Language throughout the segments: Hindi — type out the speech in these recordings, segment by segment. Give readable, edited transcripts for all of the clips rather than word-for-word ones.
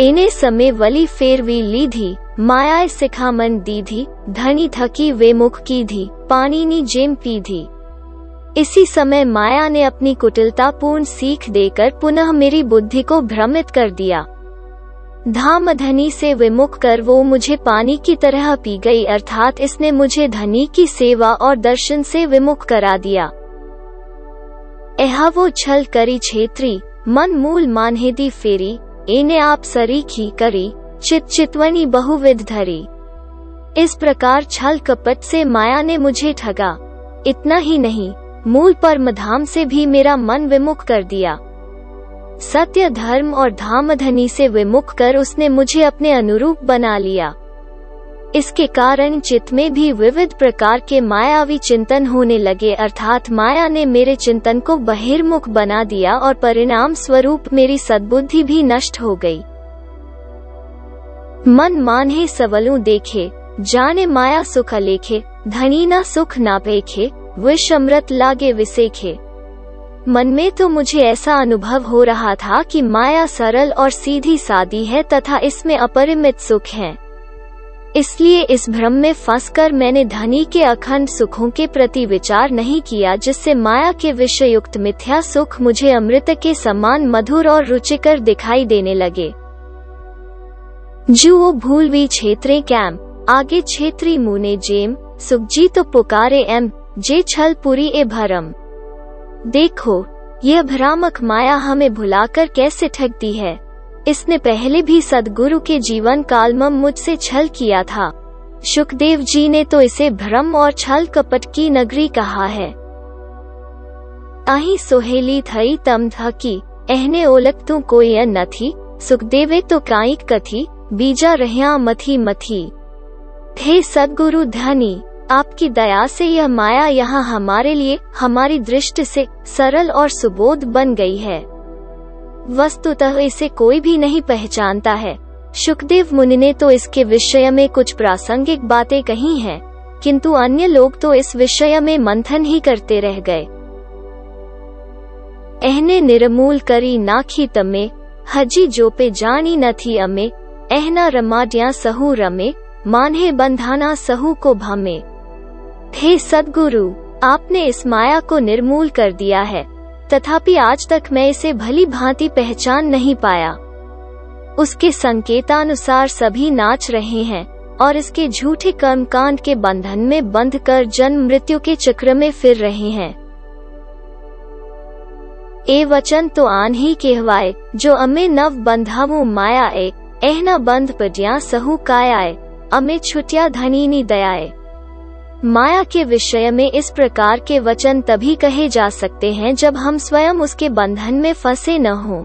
एने समय वली फेरवी लीधी, मायाए सिखामन दीधी, धनी थकी वे मुख कीधी, पानी नी जेम पीधी। इसी समय माया ने अपनी कुटिलतापूर्ण सीख देकर पुनः मेरी बुद्धि को भ्रमित कर दिया। धामधनी से विमुख कर वो मुझे पानी की तरह पी गई, अर्थात इसने मुझे धनी की सेवा और दर्शन से विमुख करा दिया। एहा वो छल करी छेत्री, मन मूल मान्हेदी फेरी, एने आप सरीखी करी, चित चितवनी बहुविध धरी। इस प्रकार छल कपट से माया ने मुझे ठगा। इतना ही नहीं, मूल परमधाम से भी मेरा मन विमुख कर दिया। सत्य, धर्म और धामधनी से विमुख कर उसने मुझे अपने अनुरूप बना लिया। इसके कारण चित्त में भी विविध प्रकार के मायावी चिंतन होने लगे, अर्थात माया ने मेरे चिंतन को बहिर्मुख बना दिया और परिणाम स्वरूप मेरी सद्बुद्धि भी नष्ट हो गई। मन मान्हे सवलू देखे, जाने माया सुख अलेखे, धनी ना सुख ना पेखे, विष अमृत लागे विसेखे। मन में तो मुझे ऐसा अनुभव हो रहा था कि माया सरल और सीधी सादी है तथा इसमें अपरिमित सुख है। इसलिए इस भ्रम में फंसकर मैंने धनी के अखंड सुखों के प्रति विचार नहीं किया, जिससे माया के विषयुक्त मिथ्या सुख मुझे अमृत के समान मधुर और रुचिकर दिखाई देने लगे। जुओ भूलवी क्षेत्रे कैम, आगे क्षेत्री मुने जेम, सुखजी तो पुकारे एम, जे छल पुरी ए भरम। देखो, यह भ्रामक माया हमें भुलाकर कैसे ठगती है। इसने पहले भी सद्गुरु के जीवन काल में मुझसे छल किया था। शुकदेव जी ने तो इसे भ्रम और छल कपट की नगरी कहा है। अही सोहेली थई तम थकी, एहने ओलक तू कोई न थी, सुखदेवे तो काइक कथी, बीजा रह्या मथी मथी। हे सद्गुरु धनी, आपकी दया से यह माया यहाँ हमारे लिए, हमारी दृष्टि से सरल और सुबोध बन गई है। वस्तुतः इसे कोई भी नहीं पहचानता है। शुकदेव मुनि ने तो इसके विषय में कुछ प्रासंगिक बातें कही हैं, किंतु अन्य लोग तो इस विषय में मंथन ही करते रह गए। एहने निर्मूल करी नाखी तमे, हजी जो पे जानी न थी अमे, एहना रमाड्या सहु रमे, मान्हे बंधाना सहु को भमे। हे सद्गुरु, आपने इस माया को निर्मूल कर दिया है, तथापि आज तक मैं इसे भली भांति पहचान नहीं पाया। उसके संकेतानुसार सभी नाच रहे हैं और इसके झूठे कर्मकांड के बंधन में बंध कर जन्म मृत्यु के चक्र में फिर रहे हैं। ए वचन तो आन ही कहवाए, जो अमे नव बंधावु माया ए, एहना बंध पड्या सहु कायाए, अमे छुटिया धनीनी दयाए। माया के विषय में इस प्रकार के वचन तभी कहे जा सकते हैं जब हम स्वयं उसके बंधन में फंसे न हों।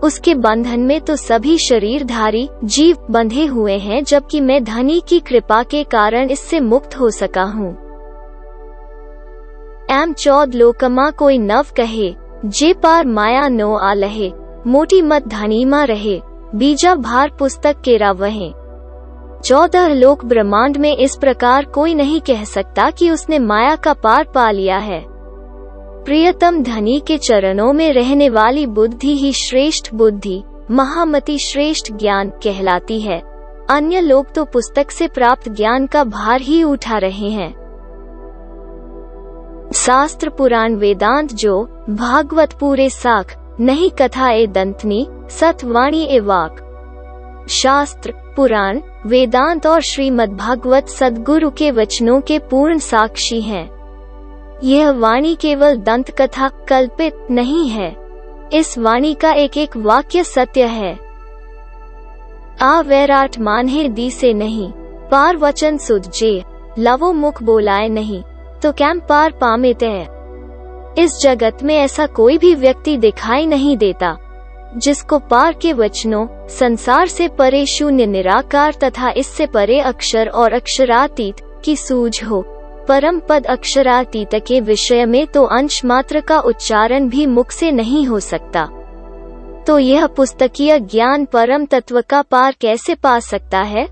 उसके बंधन में तो सभी शरीरधारी जीव बंधे हुए हैं, जबकि मैं धनी की कृपा के कारण इससे मुक्त हो सका हूँ। एम 14 लोकमा कोई नव कहे, जे पार माया नो आलहे, मोटी मत धनीमा रहे, बीजा भार पुस्तक के रावहे। 14 लोक ब्रह्मांड में इस प्रकार कोई नहीं कह सकता कि उसने माया का पार पा लिया है। प्रियतम धनी के चरणों में रहने वाली बुद्धि ही श्रेष्ठ बुद्धि, महामति श्रेष्ठ ज्ञान कहलाती है। अन्य लोग तो पुस्तक से प्राप्त ज्ञान का भार ही उठा रहे हैं। शास्त्र पुराण वेदांत जो, भागवत पूरे साख, नहीं कथा ए दंतनी, सतवाणी ए वाक। शास्त्र, पुराण, वेदांत और श्रीमद् भागवत सद्गुरु के वचनों के पूर्ण साक्षी हैं। यह वाणी केवल दंत कथा कल्पित नहीं है। इस वाणी का एक एक वाक्य सत्य है। आ वैराट मान्हे दी से नहीं, पार वचन सुध जे, लवो मुख बोलाए नहीं, तो कैम पार पामे तय। इस जगत में ऐसा कोई भी व्यक्ति दिखाई नहीं देता जिसको पार के वचनों, संसार से परे शून्य निराकार तथा इससे परे अक्षर और अक्षरातीत की सूझ हो। परम पद अक्षरातीत के विषय में तो अंश मात्र का उच्चारण भी मुख से नहीं हो सकता, तो यह पुस्तकीय ज्ञान परम तत्व का पार कैसे पा सकता है।